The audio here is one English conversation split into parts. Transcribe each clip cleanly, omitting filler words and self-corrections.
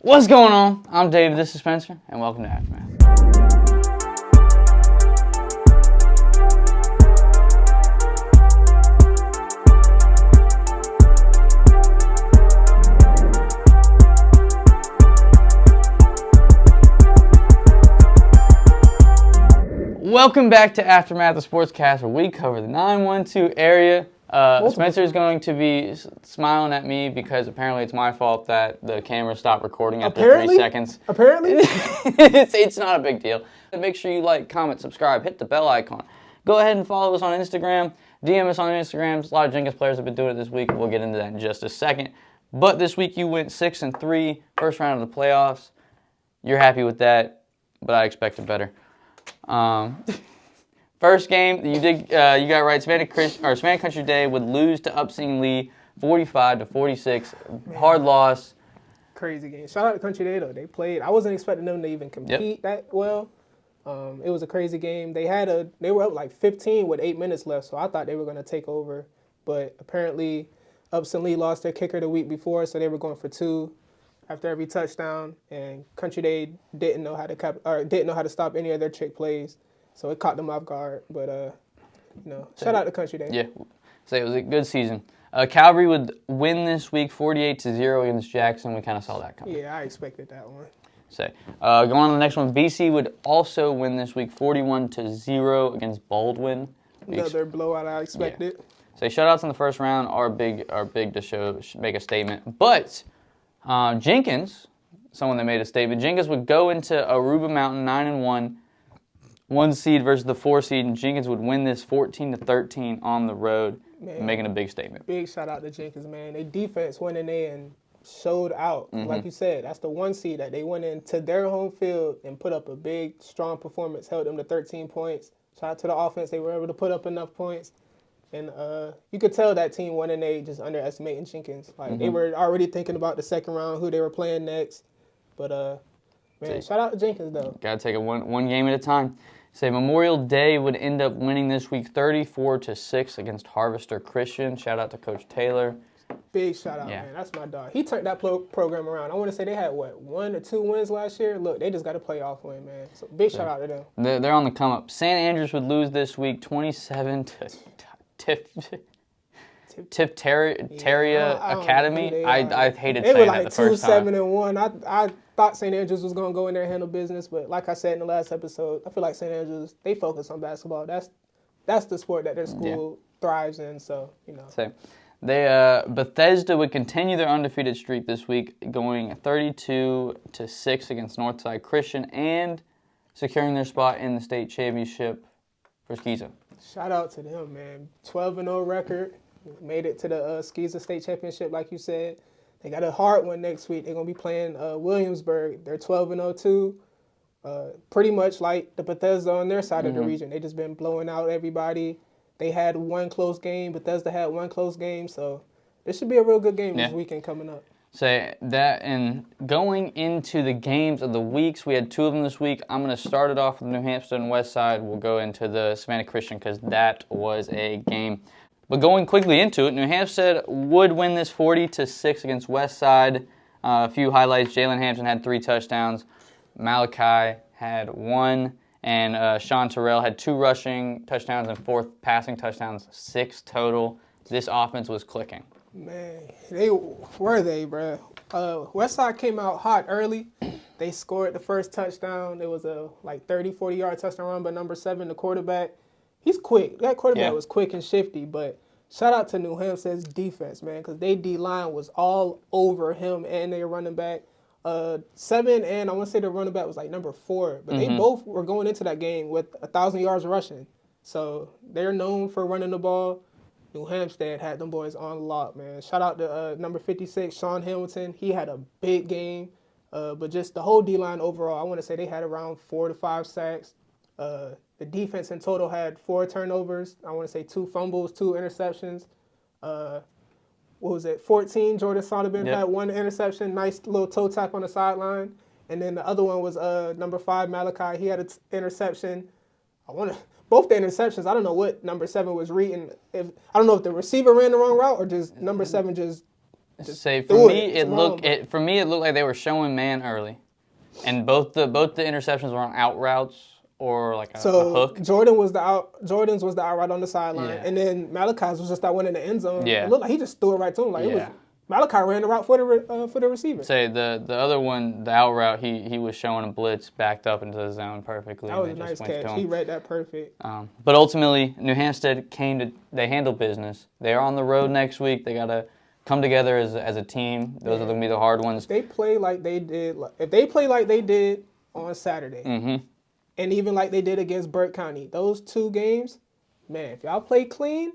What's going on? I'm Dave, this is Spencer, and welcome to Aftermath. Welcome back to Aftermath, the sportscast, where we cover the 912 area. Spencer is going to be smiling at me because apparently it's my fault that the camera stopped recording after 3 seconds. Apparently? It's not a big deal. Make sure you like, comment, subscribe, hit the bell icon. Go ahead and follow us on Instagram. DM us on Instagram. A lot of Jenkins players have been doing it this week. We'll get into that in just a second. But this week you went 6-3, first round of the playoffs. You're happy with that, but I expected better. First game, you got right. Savannah Country Day would lose to Upson Lee, 45-46. Hard loss. Crazy game. Shout out to Country Day though. They played. I wasn't expecting them to even compete that well. It was a crazy game. They were up like 15 with 8 minutes left, so I thought they were going to take over. But apparently, Upson Lee lost their kicker the week before, so they were going for 2 after every touchdown. And Country Day didn't know how to stop any of their trick plays. So it caught them off guard, but shout out to Country Day. Yeah, so it was a good season. Calvary would win this week 48-0 against Jackson. We kind of saw that coming. Yeah, I expected that one. Going on to the next one, BC would also win this week 41-0 against Baldwin. Another blowout I expected. Yeah. So shout-outs in the first round are big to make a statement. But Jenkins, someone that made a statement, Jenkins would go into Aruba Mountain 9-1. 1 seed versus the 4 seed, and Jenkins would win this 14-13 on the road, making a big statement. Big shout out to Jenkins, man. Their defense went in there and showed out. Mm-hmm. Like you said, that's the 1 seed that they went into their home field and put up a big, strong performance, held them to 13 points. Shout out to the offense. They were able to put up enough points. And you could tell that team went in there just underestimating Jenkins. Like, They were already thinking about the second round, who they were playing next. But, shout out to Jenkins, though. Got to take it one game at a time. Memorial Day would end up winning this week 34-6 against Harvester Christian. Shout out to Coach Taylor. Big shout out, man. That's my dog. He turned that program around. I want to say they had, 1 or 2 wins last year? Look, they just got a playoff win, man. So big shout out to them. They're on the come up. St. Andrews would lose this week 27 to Tifteria Academy. I hated saying that the first time. They were like 2-7-1. I thought St. Andrews was going to go in there and handle business, but like I said in the last episode, I feel like St. Andrews, they focus on basketball. That's the sport that their school thrives in, so. Bethesda would continue their undefeated streak this week, going 32-6 against Northside Christian and securing their spot in the state championship for Skeeza. Shout out to them, man. 12-0 record. Made it to the Skeeza State Championship, like you said. They got a hard one next week. They're going to be playing Williamsburg. They're 12-0 too. Pretty much like the Bethesda on their side of the region. They just been blowing out everybody. They had 1 close game. Bethesda had 1 close game. So this should be a real good game this weekend coming up. And going into the games of the weeks, we had 2 of them this week. I'm going to start it off with New Hampshire and West Side. We'll go into the Savannah Christian because that was a game. But going quickly into it, New Hampstead would win this 40-6 against West Side. A few highlights: Jalen Hampton had 3 touchdowns, Malachi had 1, and Sean Terrell had 2 rushing touchdowns and 4 passing touchdowns, 6 total. This offense was clicking. Man, bro? Westside came out hot early. They scored the first touchdown. It was a 30, 40-yard touchdown run by number 7, the quarterback. He's quick. That quarterback was quick and shifty, but shout out to New Hampshire's defense, man, because their D-line was all over him and their running back. 7, and I want to say the running back was number 4, but they both were going into that game with 1,000 yards rushing. So they're known for running the ball. New Hampstead had them boys on lock, man. Shout out to number 56, Sean Hamilton. He had a big game, but just the whole D-line overall, I want to say they had around 4 to 5 sacks. The defense in total had 4 turnovers. I want to say 2 fumbles, 2 interceptions. 14, Jordan Sonneman had 1 interception, nice little toe tap on the sideline. And then the other one was number 5, Malachi. He had an interception. Both the interceptions, I don't know what number 7 was reading. I don't know if the receiver ran the wrong route or just number 7 just Say threw for me, It's it wrong, looked bro. it for me it looked like they were showing man early, and both the interceptions were on out routes or like a hook. Jordan's was the out route on the sideline, Yeah. and then Malachi's was just that one in the end zone. Yeah. It looked like he just threw it right to him. Like it was Yeah. Malachi ran the route for the receiver. Say the other one, the out route, he was showing a blitz backed up into the zone perfectly. That was a and they nice just went to catch. him. He read that perfect. But ultimately, New Hampstead they handled business. They are on the road next week. They got to come together as a team. Those are going to be the hard ones. If they play like they did on Saturday, and even like they did against Burke County, those two games, man, if y'all play clean,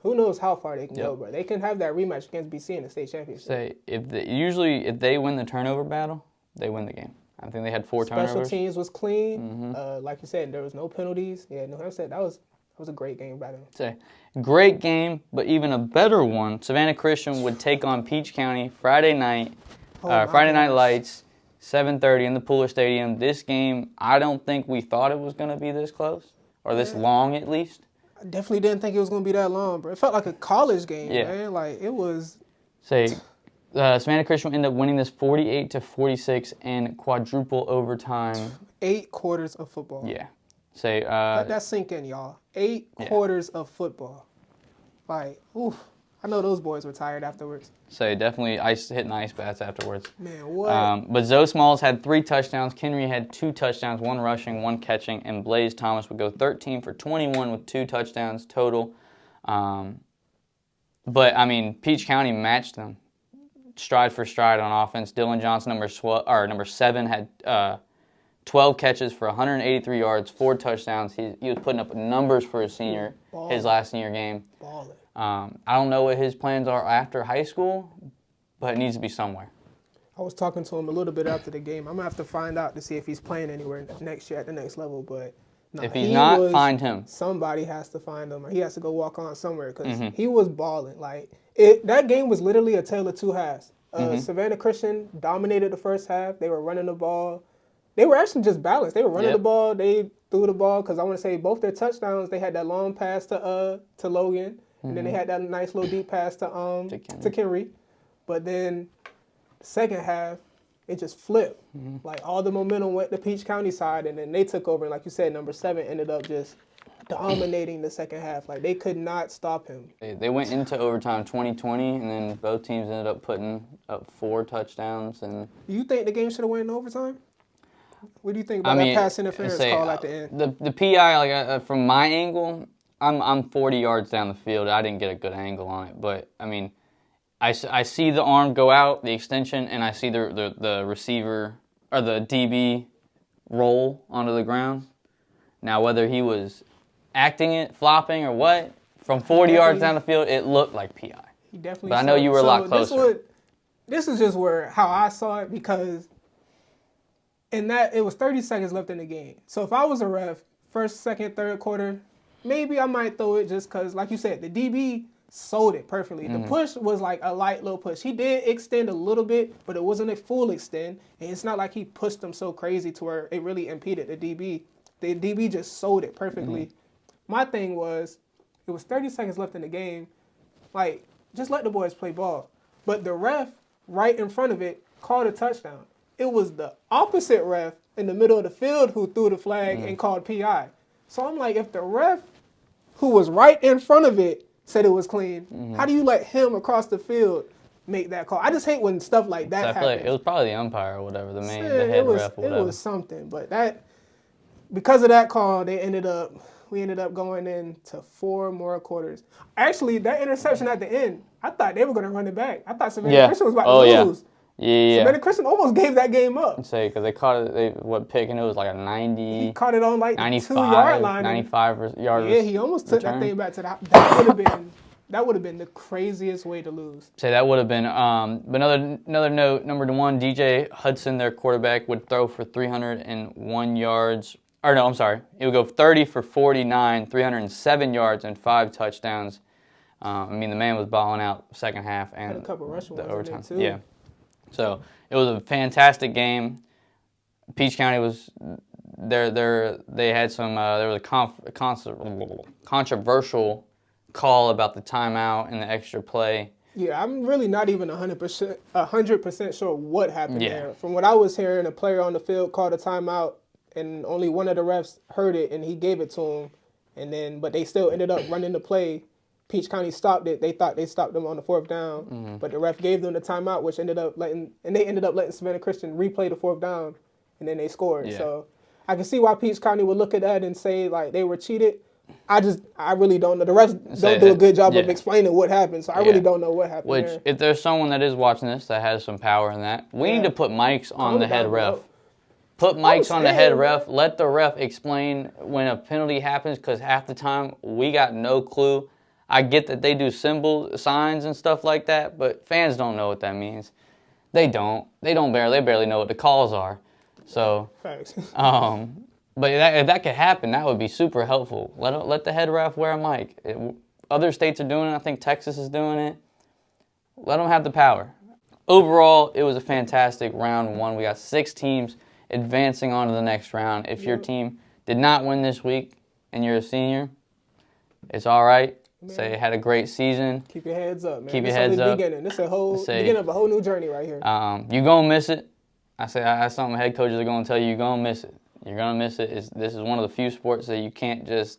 who knows how far they can go, bro. They can have that rematch against BC in the state championship. Say if they win the turnover battle, they win the game. I think they had 4 Special turnovers. teams was clean. Like you said, there was no penalties. Yeah, New Hampshire, that was a great game by them. Say great game, but even a better one. Savannah Christian would take on Peach County Friday night. Friday Night Lights, 7:30 in the Pooler Stadium. This game, I don't think we thought it was going to be this close or this long at least. I definitely didn't think it was going to be that long, bro. It felt like a college game, Yeah. man. Like, it was... Say, Savannah Christian ended up winning this 48-46 in quadruple overtime. 8 quarters of football. Yeah. Say, Let that sink in, y'all. 8 quarters of football. Like, oof. I know those boys were tired afterwards. Say, definitely hitting ice baths afterwards. Man, what? But Zoe Smalls had 3 touchdowns. Kinry had 2 touchdowns, 1 rushing, 1 catching, and Blaze Thomas would go 13 for 21 with 2 touchdowns total. But I mean, Peach County matched them stride for stride on offense. Dylan Johnson, number 7, had 12 catches for 183 yards, 4 touchdowns. He was putting up numbers for his last senior game. Balling. I don't know what his plans are after high school, but it needs to be somewhere. I was talking to him a little bit after the game. I'm going to have to find out to see if he's playing anywhere next year at the next level. But nah, if he's not, find him. Somebody has to find him. He has to go walk on somewhere because he was balling. Like that game was literally a tale of 2 halves. Savannah Christian dominated the first half. They were running the ball. They were actually just balanced. They were running the ball. They threw the ball because I want to say both their touchdowns, they had that long pass to Logan. And then they had that nice little deep pass to Kenry. But then the second half, it just flipped. Like all the momentum went to Peach County side, and then they took over. And like you said, number 7 ended up just dominating the second half. Like they could not stop him. They went into overtime 20-20, and then both teams ended up putting up 4 touchdowns. And Do you think the game should have went in overtime? What do you think about that pass interference call at the end? The PI, like from my angle, I'm 40 yards down the field. I didn't get a good angle on it, but I mean, I see the arm go out, the extension, and I see the receiver or the DB roll onto the ground. Now, whether he was acting it, flopping, or what, from 40 yards down the field, it looked like PI. He definitely. But I know you were a lot closer. This is just how I saw it because it was 30 seconds left in the game. So if I was a ref, first, second, third quarter, maybe I might throw it just because, like you said, the DB sold it perfectly. The push was like a light little push. He did extend a little bit, but it wasn't a full extend. And it's not like he pushed him so crazy to where it really impeded the DB. The DB just sold it perfectly. My thing was, it was 30 seconds left in the game. Like, just let the boys play ball. But the ref, right in front of it, called a touchdown. It was the opposite ref in the middle of the field who threw the flag and called PI. So I'm like, if the ref who was right in front of it said it was clean, how do you let him across the field make that call? I just hate when stuff like that happens. It was probably the umpire or whatever, the head ref or whatever. It was something, but because of that call, we ended up going into 4 more quarters. Actually, that interception at the end, I thought they were going to run it back. I thought Savannah Christian was about to lose. Yeah. Savannah Christian almost gave that game up. Say, because they caught it, picking it was like a 90. He caught it on like the 2-yard line. 95 yard. Yeah, he almost took that thing back to that. That would have been the craziest way to lose. Say that would have been. But another note, number 1, DJ Hudson, their quarterback, would throw for 301 yards. Or no, I'm sorry. He would go 30 for 49, 307 yards, and 5 touchdowns. I mean, the man was balling out second half and had a couple rushing the ones in overtime. there, too. Yeah. So it was a fantastic game. Peach County was they had some there was a controversial call about the timeout and the extra play. Yeah, I'm really not even 100% sure what happened Yeah. there. From what I was hearing, a player on the field called a timeout, and only one of the refs heard it, and he gave it to him. But they still ended up running the play. Peach County stopped it. They thought they stopped them on the fourth down, Mm-hmm. but the ref gave them the timeout, which ended up letting Savannah Christian replay the fourth down, and then they scored. Yeah. So I can see why Peach County would look at that and say like they were cheated. I really don't know. The refs don't do a good job of yeah. explaining what happened, so I Yeah. really don't know what happened Which, there. if there's someone that is watching this that has some power in that, we need to put mics on the head ref. Put mics on the head ref. Let the ref explain when a penalty happens, because half the time we got no clue. I get that they do signs and stuff like that, but fans don't know what that means. They don't. They barely know what the calls are. So, Facts. but if that could happen, that would be super helpful. Let the head ref wear a mic. Other states are doing it. I think Texas is doing it. Let them have the power. Overall, it was a fantastic round one. We got 6 teams advancing on to the next round. If your team did not win this week and you're a senior, it's all right. Say had a great season. Keep your heads up, man. Keep your This heads only the up. beginning. This is the beginning of a whole new journey right here. You're going to miss it. That's something head coaches are going to tell you. You're going to miss it. You're going to miss it. This is one of the few sports that you can't just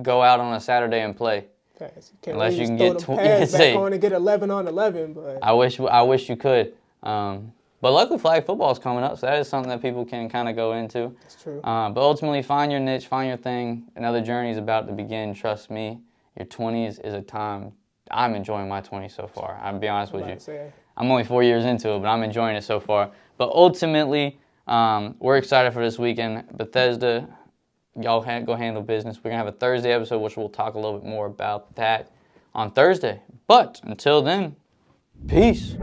go out on a Saturday and play. Facts. Can't Unless really you can just throw get them pads back on and get 11 on 11. But I wish you could. But luckily flag football is coming up, so that is something that people can kind of go into. that's true. But ultimately, find your niche, find your thing. Another journey is about to begin. Trust me. Your 20s is a time. I'm enjoying my 20s so far. I'll be honest with you. I'm only 4 years into it, but I'm enjoying it so far. But ultimately, we're excited for this weekend. Bethesda, y'all go handle business. We're going to have a Thursday episode, which we'll talk a little bit more about that on Thursday. But until then, peace.